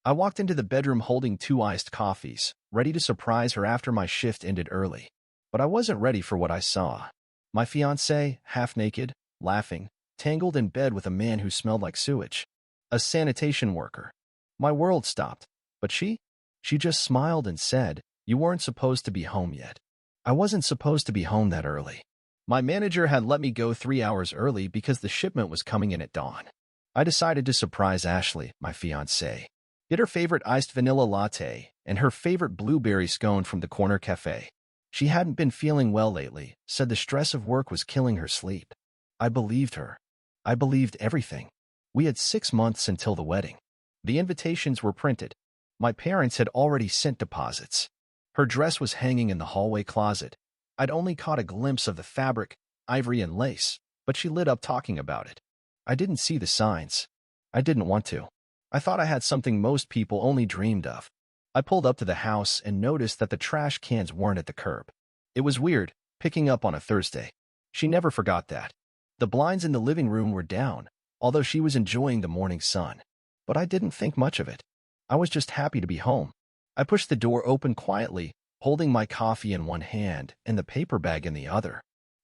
I walked into the bedroom holding 2 iced coffees, ready to surprise her after my shift ended early. But I wasn't ready for what I saw. My fiancée, half-naked, laughing, tangled in bed with a man who smelled like sewage. A sanitation worker. My world stopped. But she just smiled and said, "You weren't supposed to be home yet." I wasn't supposed to be home that early. My manager had let me go 3 hours early because the shipment was coming in at dawn. I decided to surprise Ashley, my fiancée. Get her favorite iced vanilla latte and her favorite blueberry scone from the corner cafe. She hadn't been feeling well lately, said the stress of work was killing her sleep. I believed her. I believed everything. We had 6 months until the wedding. The invitations were printed. My parents had already sent deposits. Her dress was hanging in the hallway closet. I'd only caught a glimpse of the fabric, ivory and lace, but she lit up talking about it. I didn't see the signs. I didn't want to. I thought I had something most people only dreamed of. I pulled up to the house and noticed that the trash cans weren't at the curb. It was weird, picking up on a Thursday. She never forgot that. The blinds in the living room were down, although she was enjoying the morning sun. But I didn't think much of it. I was just happy to be home. I pushed the door open quietly, holding my coffee in one hand and the paper bag in the other.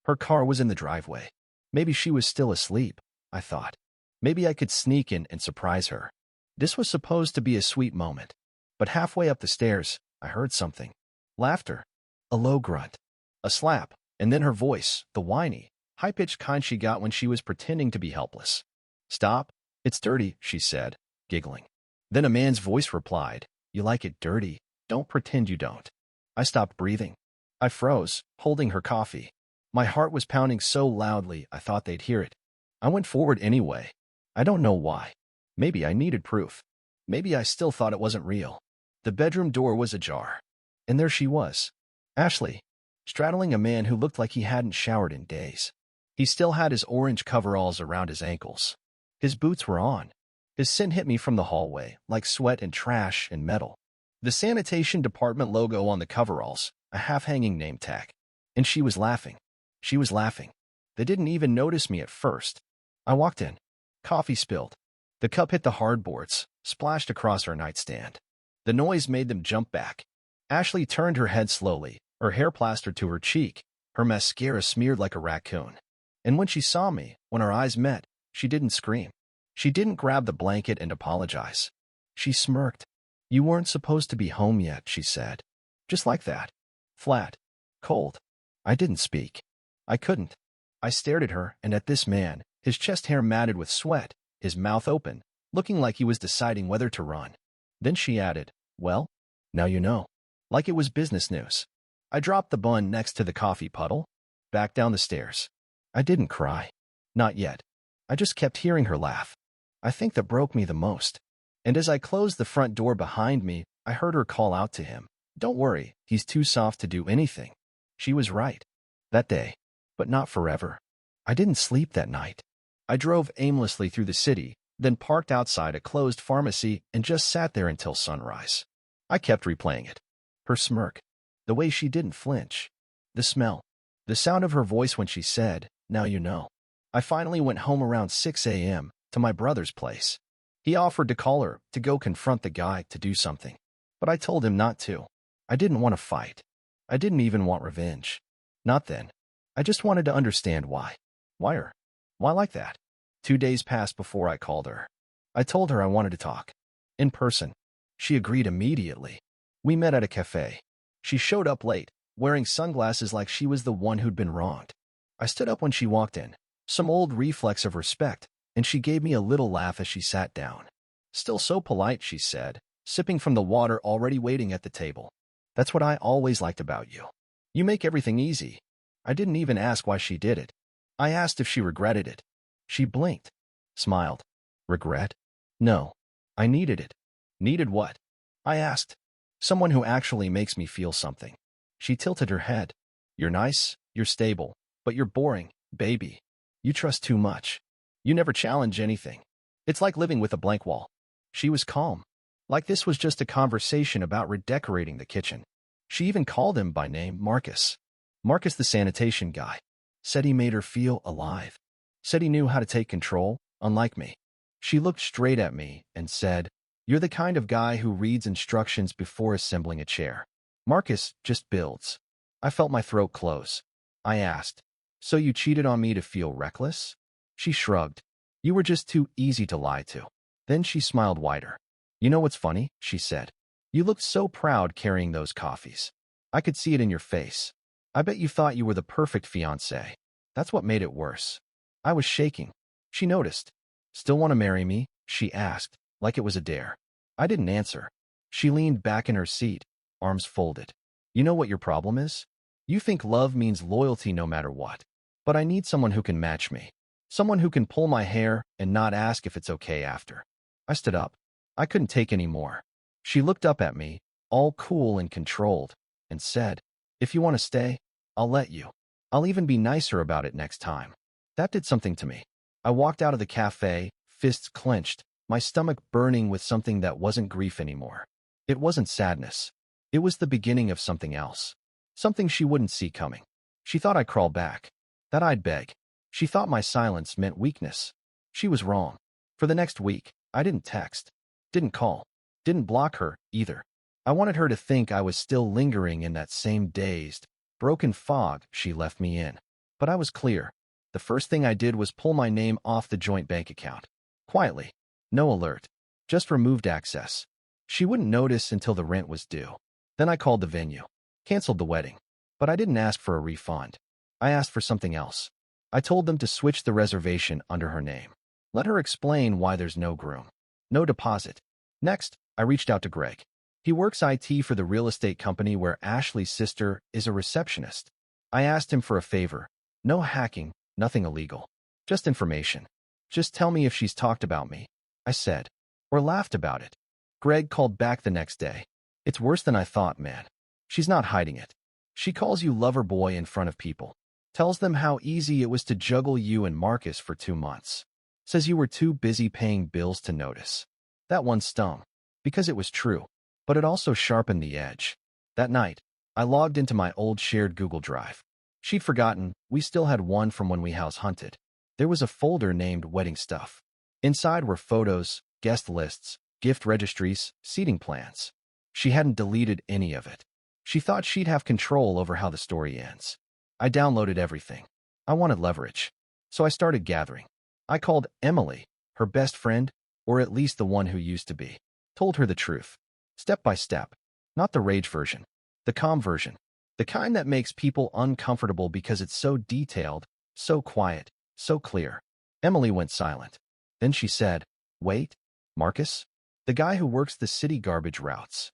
Her car was in the driveway. Maybe she was still asleep, I thought. Maybe I could sneak in and surprise her. This was supposed to be a sweet moment. But halfway up the stairs, I heard something. Laughter. A low grunt. A slap. And then her voice, the whiny, high-pitched kind she got when she was pretending to be helpless. "Stop. It's dirty," she said, giggling. Then a man's voice replied, "You like it dirty. Don't pretend you don't." I stopped breathing. I froze, holding her coffee. My heart was pounding so loudly I thought they'd hear it. I went forward anyway. I don't know why. Maybe I needed proof. Maybe I still thought it wasn't real. The bedroom door was ajar. And there she was. Ashley, straddling a man who looked like he hadn't showered in days. He still had his orange coveralls around his ankles. His boots were on. His scent hit me from the hallway, like sweat and trash and metal. The sanitation department logo on the coveralls, a half-hanging name tag. And she was laughing. She was laughing. They didn't even notice me at first. I walked in. Coffee spilled. The cup hit the hardboards, splashed across her nightstand. The noise made them jump back. Ashley turned her head slowly, her hair plastered to her cheek, her mascara smeared like a raccoon. And when she saw me, when our eyes met, she didn't scream. She didn't grab the blanket and apologize. She smirked. "You weren't supposed to be home yet," she said. Just like that. Flat. Cold. I didn't speak. I couldn't. I stared at her and at this man, his chest hair matted with sweat, his mouth open, looking like he was deciding whether to run. Then she added, "Well, now you know." Like it was business news. I dropped the bun next to the coffee puddle, back down the stairs. I didn't cry. Not yet. I just kept hearing her laugh. I think that broke me the most. And as I closed the front door behind me, I heard her call out to him, "Don't worry, he's too soft to do anything." She was right. That day. But not forever. I didn't sleep that night. I drove aimlessly through the city, then parked outside a closed pharmacy and just sat there until sunrise. I kept replaying it. Her smirk. The way she didn't flinch. The smell. The sound of her voice when she said, "Now you know." I finally went home around 6 a.m. to my brother's place. He offered to call her, to go confront the guy, to do something. But I told him not to. I didn't want to fight. I didn't even want revenge. Not then. I just wanted to understand why. Why her? Why like that? 2 days passed before I called her. I told her I wanted to talk. In person. She agreed immediately. We met at a cafe. She showed up late, wearing sunglasses like she was the one who'd been wronged. I stood up when she walked in, some old reflex of respect, and she gave me a little laugh as she sat down. "Still so polite," she said, sipping from the water already waiting at the table. "That's what I always liked about you. You make everything easy." I didn't even ask why she did it. I asked if she regretted it. She blinked, smiled. "Regret? No. I needed it." "Needed what?" I asked. "Someone who actually makes me feel something." She tilted her head. "You're nice, you're stable, but you're boring, baby. You trust too much. You never challenge anything. It's like living with a blank wall." She was calm. Like this was just a conversation about redecorating the kitchen. She even called him by name, Marcus. Marcus, the sanitation guy. Said he made her feel alive. Said he knew how to take control, unlike me. She looked straight at me and said, You're the kind of guy who reads instructions before assembling a chair. Marcus just builds. I felt my throat close. I asked, "So you cheated on me to feel reckless?" She shrugged. "You were just too easy to lie to." Then she smiled wider. "You know what's funny?" she said. "You looked so proud carrying those coffees. I could see it in your face. I bet you thought you were the perfect fiancé. That's what made it worse." I was shaking. She noticed. "Still want to marry me?" she asked, like it was a dare. I didn't answer. She leaned back in her seat, arms folded. "You know what your problem is? You think love means loyalty no matter what. But I need someone who can match me. Someone who can pull my hair and not ask if it's okay after." I stood up. I couldn't take any more. She looked up at me, all cool and controlled, and said, "If you want to stay, I'll let you. I'll even be nicer about it next time." That did something to me. I walked out of the cafe, fists clenched, my stomach burning with something that wasn't grief anymore. It wasn't sadness. It was the beginning of something else. Something she wouldn't see coming. She thought I'd crawl back. That I'd beg. She thought my silence meant weakness. She was wrong. For the next week, I didn't text. Didn't call. Didn't block her, either. I wanted her to think I was still lingering in that same dazed, broken fog she left me in. But I was clear. The first thing I did was pull my name off the joint bank account. Quietly. No alert. Just removed access. She wouldn't notice until the rent was due. Then I called the venue. Canceled the wedding. But I didn't ask for a refund. I asked for something else. I told them to switch the reservation under her name. Let her explain why there's no groom. No deposit. Next, I reached out to Greg. He works IT for the real estate company where Ashley's sister is a receptionist. I asked him for a favor. No hacking, nothing illegal. Just information. "Just tell me if she's talked about me," I said, "or laughed about it." Greg called back the next day. "It's worse than I thought, man. She's not hiding it. She calls you lover boy in front of people. Tells them how easy it was to juggle you and Marcus for 2 months. Says you were too busy paying bills to notice." That one stung. Because it was true. But it also sharpened the edge. That night, I logged into my old shared Google Drive. She'd forgotten we still had one from when we house hunted. There was a folder named Wedding Stuff. Inside were photos, guest lists, gift registries, seating plans. She hadn't deleted any of it. She thought she'd have control over how the story ends. I downloaded everything. I wanted leverage. So I started gathering. I called Emily, her best friend, or at least the one who used to be. Told her the truth. Step by step. Not the rage version. The calm version. The kind that makes people uncomfortable because it's so detailed, so quiet, so clear. Emily went silent. Then she said, "Wait, Marcus? The guy who works the city garbage routes?"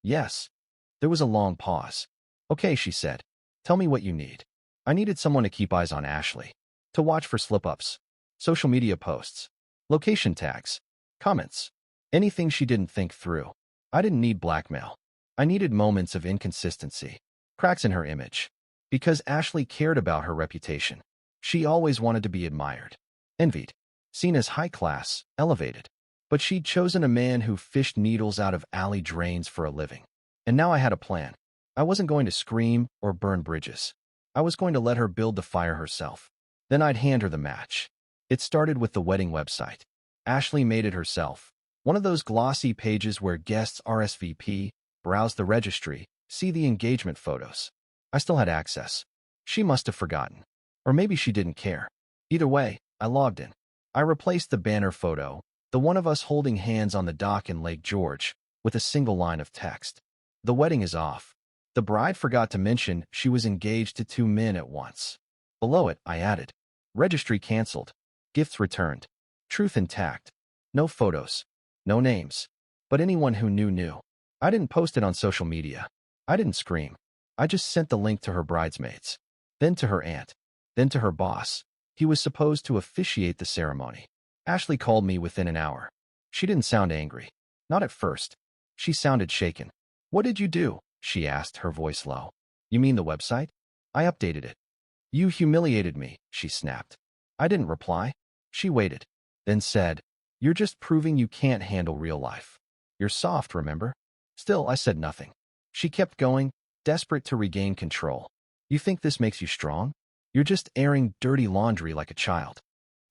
"Yes." There was a long pause. "Okay," she said. "Tell me what you need." I needed someone to keep eyes on Ashley. To watch for slip-ups. Social media posts. Location tags. Comments. Anything she didn't think through. I didn't need blackmail. I needed moments of inconsistency. Cracks in her image. Because Ashley cared about her reputation. She always wanted to be admired. Envied. Seen as high class, elevated. But she'd chosen a man who fished needles out of alley drains for a living. And now I had a plan. I wasn't going to scream or burn bridges. I was going to let her build the fire herself. Then I'd hand her the match. It started with the wedding website. Ashley made it herself. One of those glossy pages where guests RSVP, browse the registry, see the engagement photos. I still had access. She must have forgotten. Or maybe she didn't care. Either way, I logged in. I replaced the banner photo, the one of us holding hands on the dock in Lake George, with a single line of text. The wedding is off. The bride forgot to mention she was engaged to 2 men at once. Below it, I added, registry canceled. Gifts returned. Truth intact. No photos. No names. But anyone who knew. I didn't post it on social media. I didn't scream. I just sent the link to her bridesmaids. Then to her aunt. Then to her boss. He was supposed to officiate the ceremony. Ashley called me within an hour. She didn't sound angry. Not at first. She sounded shaken. "What did you do?" she asked, her voice low. "You mean the website?" I updated it. "You humiliated me," she snapped. I didn't reply. She waited. Then said, "You're just proving you can't handle real life. You're soft, remember?" Still, I said nothing. She kept going, desperate to regain control. "You think this makes you strong? You're just airing dirty laundry like a child."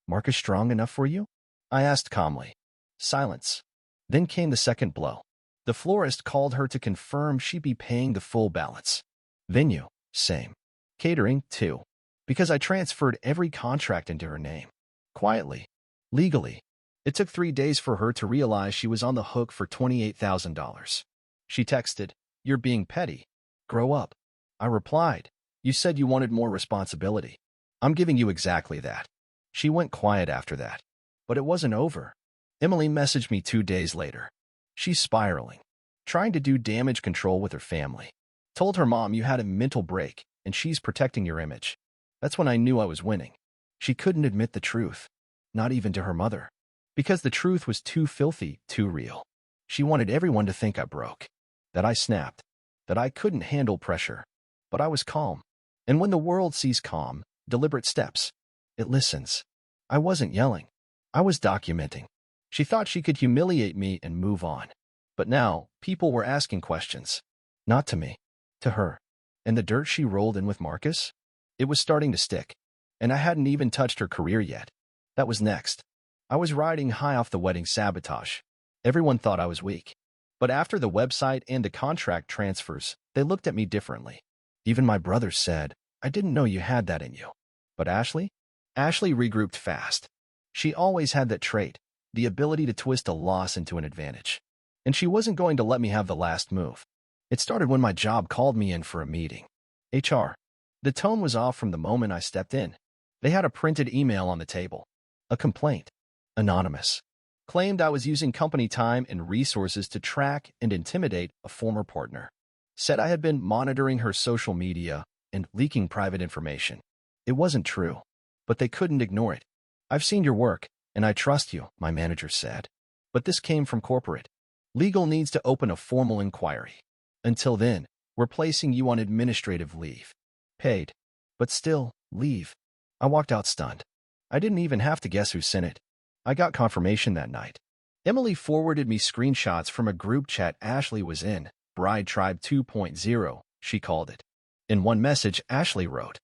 "Marcus strong enough for you?" I asked calmly. Silence. Then came the second blow. The florist called her to confirm she'd be paying the full balance. Venue, same. Catering, too. Because I transferred every contract into her name. Quietly. Legally. It took 3 days for her to realize she was on the hook for $28,000. She texted, "You're being petty. Grow up." I replied, "You said you wanted more responsibility. I'm giving you exactly that." She went quiet after that. But it wasn't over. Emily messaged me 2 days later. She's spiraling. Trying to do damage control with her family. Told her mom you had a mental break and she's protecting your image. That's when I knew I was winning. She couldn't admit the truth. Not even to her mother. Because the truth was too filthy, too real. She wanted everyone to think I broke. That I snapped. That I couldn't handle pressure. But I was calm. And when the world sees calm, deliberate steps, it listens. I wasn't yelling. I was documenting. She thought she could humiliate me and move on. But now, people were asking questions. Not to me. To her. And the dirt she rolled in with Marcus? It was starting to stick. And I hadn't even touched her career yet. That was next. I was riding high off the wedding sabotage. Everyone thought I was weak. But after the website and the contract transfers, they looked at me differently. Even my brother said, "I didn't know you had that in you." But Ashley? Ashley regrouped fast. She always had that trait, the ability to twist a loss into an advantage. And she wasn't going to let me have the last move. It started when my job called me in for a meeting. HR. The tone was off from the moment I stepped in. They had a printed email on the table. A complaint. Anonymous. Claimed I was using company time and resources to track and intimidate a former partner. Said I had been monitoring her social media and leaking private information. It wasn't true, but they couldn't ignore it. "I've seen your work, and I trust you," my manager said. But this came from corporate. Legal needs to open a formal inquiry. Until then, we're placing you on administrative leave. Paid. But still, leave. I walked out stunned. I didn't even have to guess who sent it. I got confirmation that night. Emily forwarded me screenshots from a group chat Ashley was in, Bride Tribe 2.0, she called it. In one message, Ashley wrote,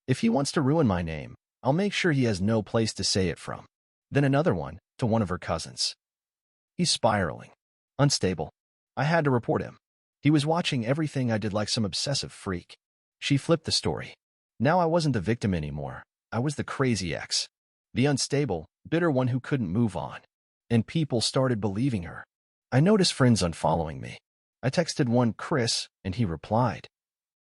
"If he wants to ruin my name, I'll make sure he has no place to say it from." Then another one, to one of her cousins. "He's spiraling. Unstable. I had to report him. He was watching everything I did like some obsessive freak." She flipped the story. Now I wasn't the victim anymore. I was the crazy ex. The unstable, bitter one who couldn't move on. And people started believing her. I noticed friends unfollowing me. I texted one, Chris, and he replied,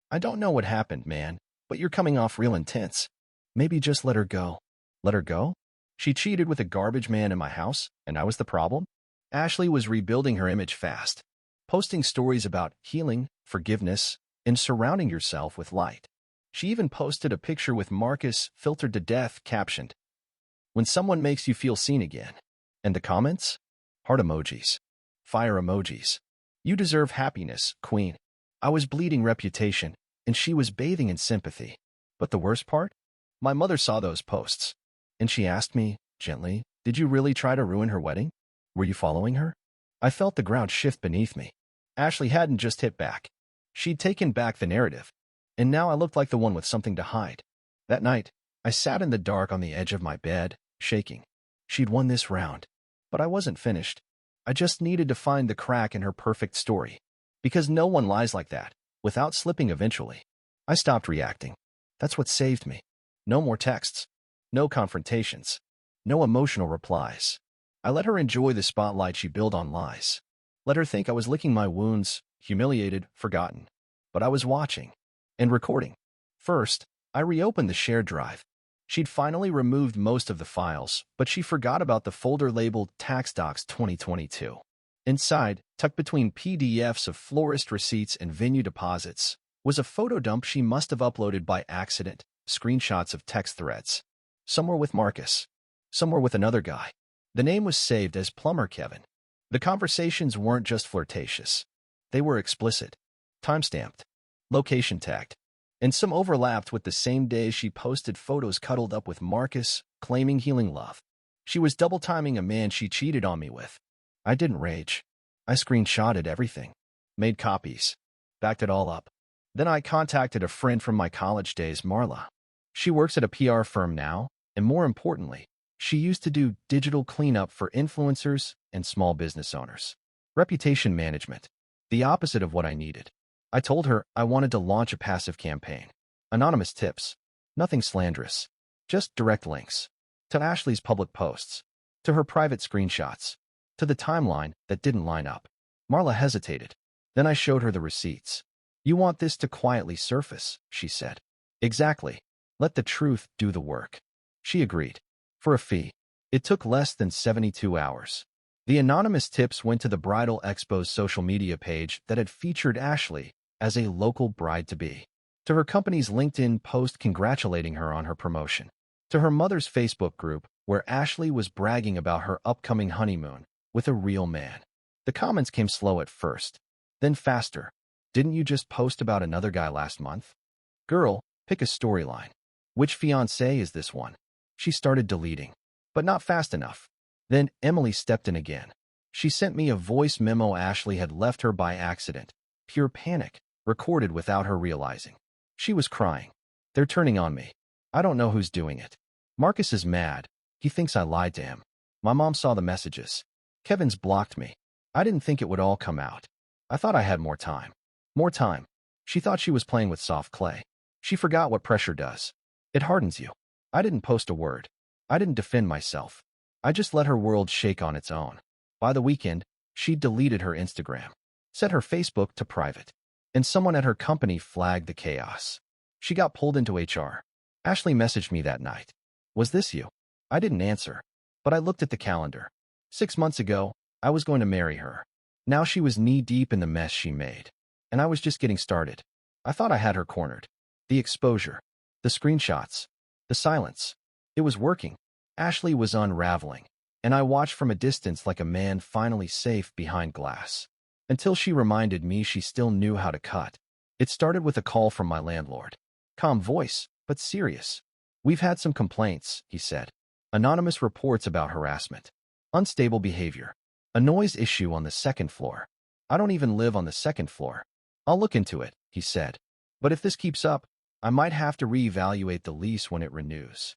"I don't know what happened, man, but you're coming off real intense. Maybe just let her go." Let her go? She cheated with a garbage man in my house, and I was the problem? Ashley was rebuilding her image fast, posting stories about healing, forgiveness, and surrounding yourself with light. She even posted a picture with Marcus filtered to death, captioned, "When someone makes you feel seen again." And the comments? Heart emojis. Fire emojis. "You deserve happiness, queen." I was bleeding reputation, and she was bathing in sympathy. But the worst part? My mother saw those posts. And she asked me, gently, "Did you really try to ruin her wedding? Were you following her?" I felt the ground shift beneath me. Ashley hadn't just hit back. She'd taken back the narrative. And now I looked like the one with something to hide. That night, I sat in the dark on the edge of my bed, shaking. She'd won this round. But I wasn't finished. I just needed to find the crack in her perfect story. Because no one lies like that, without slipping eventually. I stopped reacting. That's what saved me. No more texts. No confrontations. No emotional replies. I let her enjoy the spotlight she built on lies. Let her think I was licking my wounds, humiliated, forgotten. But I was watching. And recording. First, I reopened the shared drive. She'd finally removed most of the files, but she forgot about the folder labeled Tax Docs 2022. Inside, tucked between PDFs of florist receipts and venue deposits, was a photo dump she must have uploaded by accident, screenshots of text threads. Some were with Marcus. Some were with another guy. The name was saved as Plumber Kevin. The conversations weren't just flirtatious. They were explicit. Timestamped. Location tagged. And some overlapped with the same day she posted photos cuddled up with Marcus, claiming healing love. She was double-timing a man she cheated on me with. I didn't rage. I screenshotted everything. Made copies. Backed it all up. Then I contacted a friend from my college days, Marla. She works at a PR firm now, and more importantly, She used to do digital cleanup for influencers and small business owners. Reputation management. The opposite of what I needed. I told her I wanted to launch a passive campaign. Anonymous tips. Nothing slanderous. Just direct links. To Ashley's public posts. To her private screenshots. To the timeline that didn't line up. Marla hesitated. Then I showed her the receipts. You want this to quietly surface, she said. Exactly. Let the truth do the work. She agreed. For a fee. It took less than 72 hours. The anonymous tips went to the Bridal Expo's social media page that had featured Ashley as a local bride-to-be. To her company's LinkedIn post congratulating her on her promotion. To her mother's Facebook group where Ashley was bragging about her upcoming honeymoon with a real man. The comments came slow at first, then faster. Didn't you just post about another guy last month? Girl, pick a storyline. Which fiancé is this one? She started deleting, but not fast enough. Then Emily stepped in again. She sent me a voice memo Ashley had left her by accident. Pure panic, recorded without her realizing. She was crying. They're turning on me. I don't know who's doing it. Marcus is mad. He thinks I lied to him. My mom saw the messages. Kevin's blocked me. I didn't think it would all come out. I thought I had more time. More time. She thought she was playing with soft clay. She forgot what pressure does. It hardens you. I didn't post a word. I didn't defend myself. I just let her world shake on its own. By the weekend, she deleted her Instagram, set her Facebook to private, and someone at her company flagged the chaos. She got pulled into HR. Ashley messaged me that night. Was this you? I didn't answer, but I looked at the calendar. 6 months ago, I was going to marry her. Now she was knee-deep in the mess she made, and I was just getting started. I thought I had her cornered. The exposure, the screenshots, the silence. It was working. Ashley was unraveling, and I watched from a distance like a man finally safe behind glass. Until she reminded me she still knew how to cut. It started with a call from my landlord. Calm voice, but serious. We've had some complaints, he said. Anonymous reports about harassment. Unstable behavior. A noise issue on the second floor. I don't even live on the second floor. I'll look into it, he said. But if this keeps up, I might have to reevaluate the lease when it renews.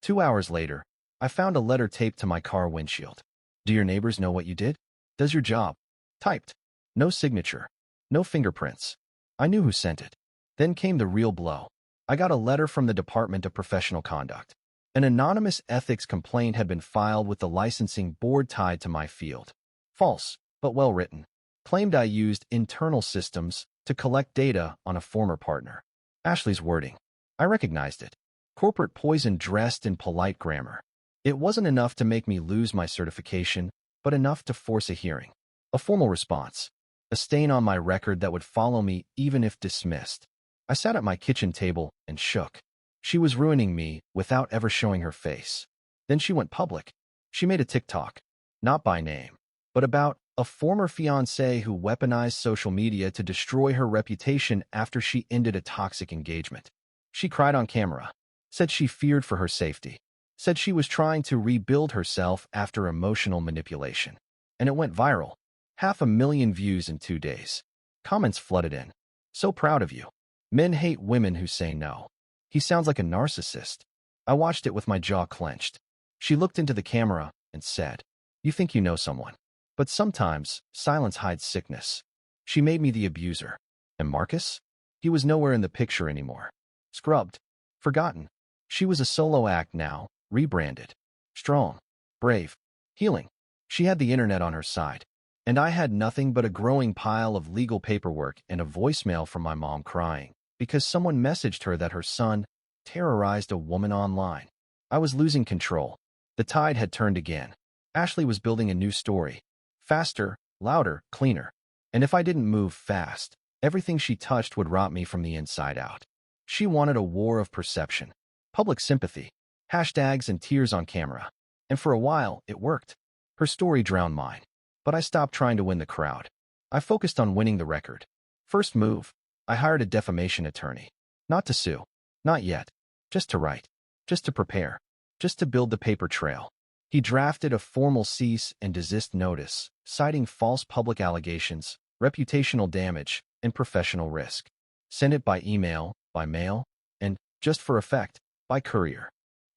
2 hours later, I found a letter taped to my car windshield. Do your neighbors know what you did? Does your job? Typed. No signature. No fingerprints. I knew who sent it. Then came the real blow. I got a letter from the Department of Professional Conduct. An anonymous ethics complaint had been filed with the licensing board tied to my field. False, but well written. Claimed I used internal systems to collect data on a former partner. Ashley's wording. I recognized it. Corporate poison dressed in polite grammar. It wasn't enough to make me lose my certification, but enough to force a hearing. A formal response. A stain on my record that would follow me even if dismissed. I sat at my kitchen table and shook. She was ruining me without ever showing her face. Then she went public. She made a TikTok. Not by name, but about a former fiancé who weaponized social media to destroy her reputation after she ended a toxic engagement. She cried on camera. Said she feared for her safety. Said she was trying to rebuild herself after emotional manipulation. And it went viral. 500,000 views in 2 days. Comments flooded in. So proud of you. Men hate women who say no. He sounds like a narcissist. I watched it with my jaw clenched. She looked into the camera and said, You think you know someone. But sometimes, silence hides sickness. She made me the abuser. And Marcus? He was nowhere in the picture anymore. Scrubbed. Forgotten. She was a solo act now, rebranded. Strong. Brave. Healing. She had the internet on her side. And I had nothing but a growing pile of legal paperwork and a voicemail from my mom crying because someone messaged her that her son terrorized a woman online. I was losing control. The tide had turned again. Ashley was building a new story. Faster, louder, cleaner. And if I didn't move fast, everything she touched would rot me from the inside out. She wanted a war of perception. Public sympathy. Hashtags and tears on camera. And for a while, it worked. Her story drowned mine. But I stopped trying to win the crowd. I focused on winning the record. First move, I hired a defamation attorney. Not to sue. Not yet. Just to write. Just to prepare. Just to build the paper trail. He drafted a formal cease and desist notice, citing false public allegations, reputational damage, and professional risk. Sent it by email, by mail, and, just for effect, by courier.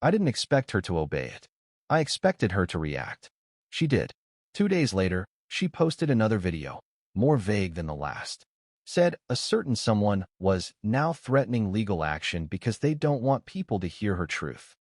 I didn't expect her to obey it. I expected her to react. She did. 2 days later, she posted another video, more vague than the last. Said a certain someone was now threatening legal action because they don't want people to hear her truth.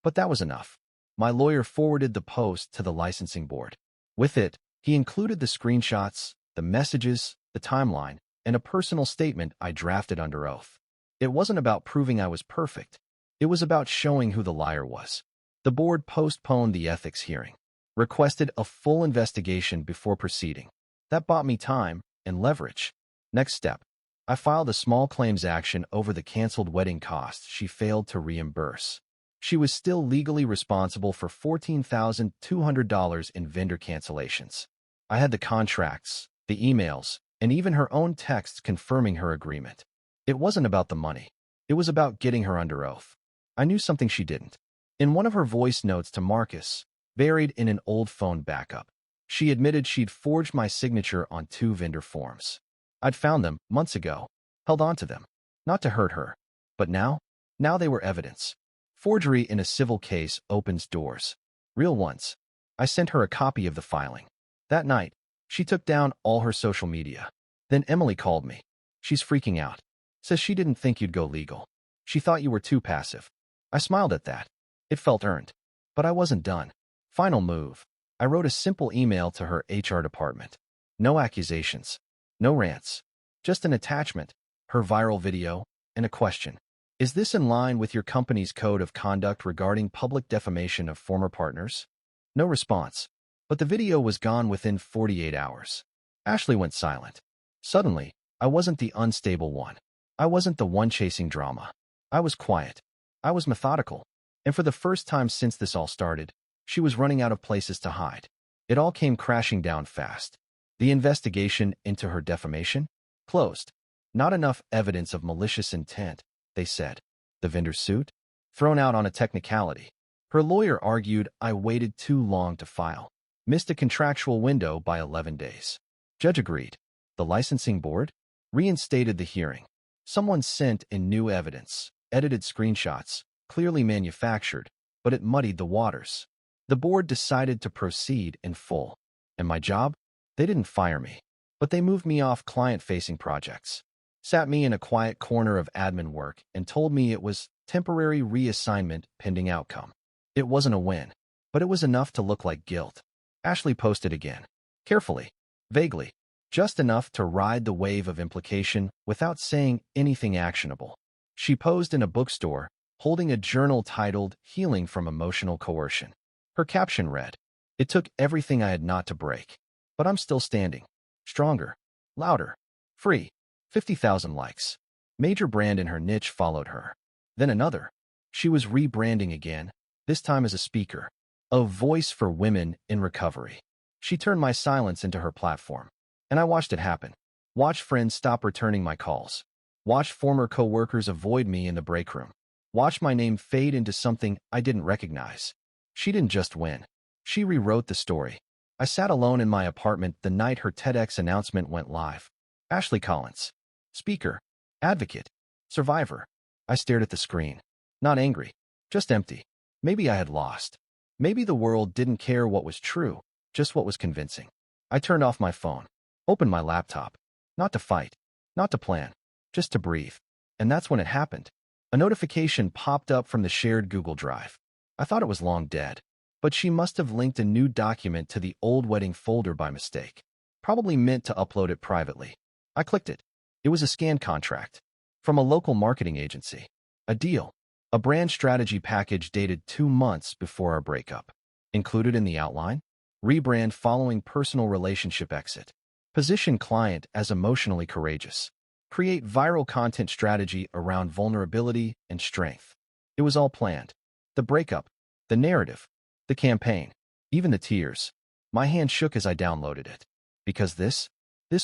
But that was enough. My lawyer forwarded the post to the licensing board. With it, he included the screenshots, the messages, the timeline, and a personal statement I drafted under oath. It wasn't about proving I was perfect. It was about showing who the liar was. The board postponed the ethics hearing, requested a full investigation before proceeding. That bought me time and leverage. Next step, I filed a small claims action over the canceled wedding costs she failed to reimburse. She was still legally responsible for $14,200 in vendor cancellations. I had the contracts, the emails, and even her own texts confirming her agreement. It wasn't about the money. It was about getting her under oath. I knew something she didn't. In one of her voice notes to Marcus, buried in an old phone backup, she admitted she'd forged my signature on 2 vendor forms. I'd found them months ago, held on to them, not to hurt her. But now they were evidence. Forgery in a civil case opens doors. Real ones. I sent her a copy of the filing. That night, she took down all her social media. Then Emily called me. She's freaking out. Says she didn't think you'd go legal. She thought you were too passive. I smiled at that. It felt earned. But I wasn't done. Final move. I wrote a simple email to her HR department. No accusations. No rants. Just an attachment, her viral video, and a question. Is this in line with your company's code of conduct regarding public defamation of former partners? No response. But the video was gone within 48 hours. Ashley went silent. Suddenly, I wasn't the unstable one. I wasn't the one chasing drama. I was quiet. I was methodical. And for the first time since this all started, she was running out of places to hide. It all came crashing down fast. The investigation into her defamation? Closed. Not enough evidence of malicious intent, they said. The vendor suit? Thrown out on a technicality. Her lawyer argued I waited too long to file. Missed a contractual window by 11 days. Judge agreed. The licensing board? Reinstated the hearing. Someone sent in new evidence, edited screenshots, clearly manufactured, but it muddied the waters. The board decided to proceed in full. And my job? They didn't fire me, but they moved me off client-facing projects. Sat me in a quiet corner of admin work and told me it was temporary reassignment pending outcome. It wasn't a win, but it was enough to look like guilt. Ashley posted again. Carefully. Vaguely. Just enough to ride the wave of implication without saying anything actionable. She posed in a bookstore, holding a journal titled Healing from Emotional Coercion. Her caption read, "It took everything I had not to break. But I'm still standing. Stronger. Louder. Free." 50,000 likes. Major brand in her niche followed her. Then another. She was rebranding again, this time as a speaker. A voice for women in recovery. She turned my silence into her platform. And I watched it happen. Watched friends stop returning my calls. Watched former co-workers avoid me in the break room. Watched my name fade into something I didn't recognize. She didn't just win. She rewrote the story. I sat alone in my apartment the night her TEDx announcement went live. Ashley Collins. Speaker. Advocate. Survivor. I stared at the screen. Not angry. Just empty. Maybe I had lost. Maybe the world didn't care what was true, just what was convincing. I turned off my phone. Opened my laptop. Not to fight. Not to plan. Just to breathe. And that's when it happened. A notification popped up from the shared Google Drive. I thought it was long dead. But she must have linked a new document to the old wedding folder by mistake. Probably meant to upload it privately. I clicked it. It was a scanned contract. From a local marketing agency. A deal. A brand strategy package dated 2 months before our breakup. Included in the outline? Rebrand following personal relationship exit. Position client as emotionally courageous. Create viral content strategy around vulnerability and strength. It was all planned. The breakup. The narrative. The campaign. Even the tears. My hand shook as I downloaded it. Because this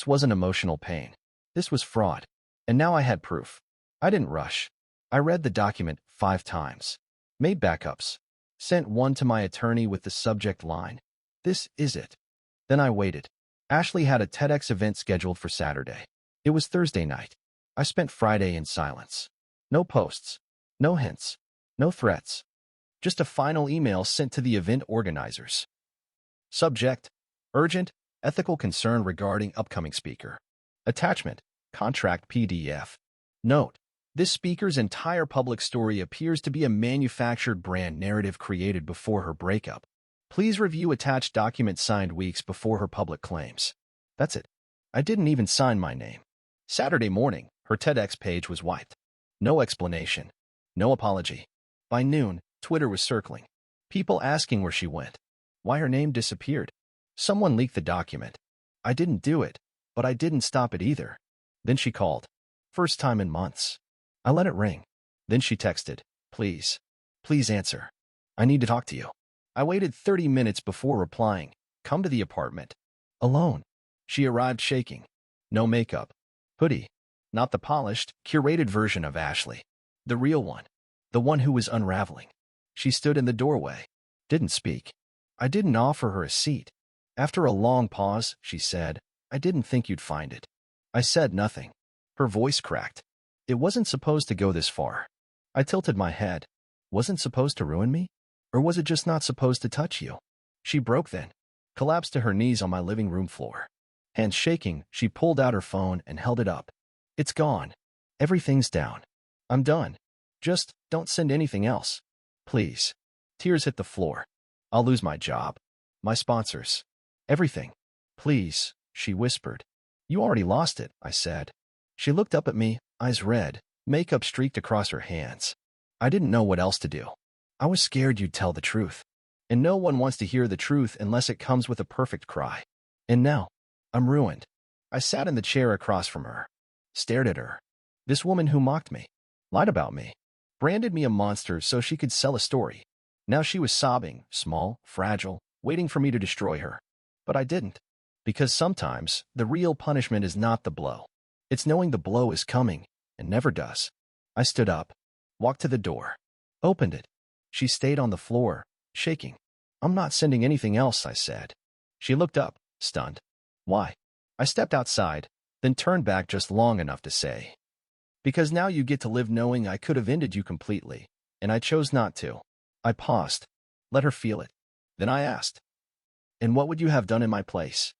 wasn't emotional pain. This was fraud. And now I had proof. I didn't rush. I read the document 5 times. Made backups. Sent one to my attorney with the subject line, "This is it." Then I waited. Ashley had a TEDx event scheduled for Saturday. It was Thursday night. I spent Friday in silence. No posts. No hints. No threats. Just a final email sent to the event organizers. Subject: urgent, ethical concern regarding upcoming speaker. Attachment: contract PDF. Note: this speaker's entire public story appears to be a manufactured brand narrative created before her breakup. Please review attached document signed weeks before her public claims. That's it. I didn't even sign my name. Saturday morning, her TEDx page was wiped. No explanation. No apology. By noon, Twitter was circling. People asking where she went. Why her name disappeared. Someone leaked the document. I didn't do it, but I didn't stop it either. Then she called. First time in months. I let it ring. Then she texted, please answer. I need to talk to you. I waited 30 minutes before replying. Come to the apartment. Alone. She arrived shaking. No makeup. Hoodie. Not the polished, curated version of Ashley. The real one. The one who was unraveling. She stood in the doorway. Didn't speak. I didn't offer her a seat. After a long pause, she said, I didn't think you'd find it. I said nothing. Her voice cracked. It wasn't supposed to go this far. I tilted my head. Wasn't supposed to ruin me? Or was it just not supposed to touch you? She broke then. Collapsed to her knees on my living room floor. Hands shaking, she pulled out her phone and held it up. It's gone. Everything's down. I'm done. Just don't send anything else. Please. Tears hit the floor. I'll lose my job. My sponsors. Everything. Please, she whispered. You already lost it, I said. She looked up at me, eyes red, makeup streaked across her hands. I didn't know what else to do. I was scared you'd tell the truth. And no one wants to hear the truth unless it comes with a perfect cry. And now, I'm ruined. I sat in the chair across from her. Stared at her. This woman who mocked me. Lied about me. Branded me a monster so she could sell a story. Now she was sobbing, small, fragile, waiting for me to destroy her. But I didn't. Because sometimes, the real punishment is not the blow. It's knowing the blow is coming, and never does. I stood up. Walked to the door. Opened it. She stayed on the floor, shaking. I'm not sending anything else, I said. She looked up, stunned. Why? I stepped outside, then turned back just long enough to say, because now you get to live knowing I could have ended you completely, and I chose not to. I paused. Let her feel it. Then I asked, and what would you have done in my place?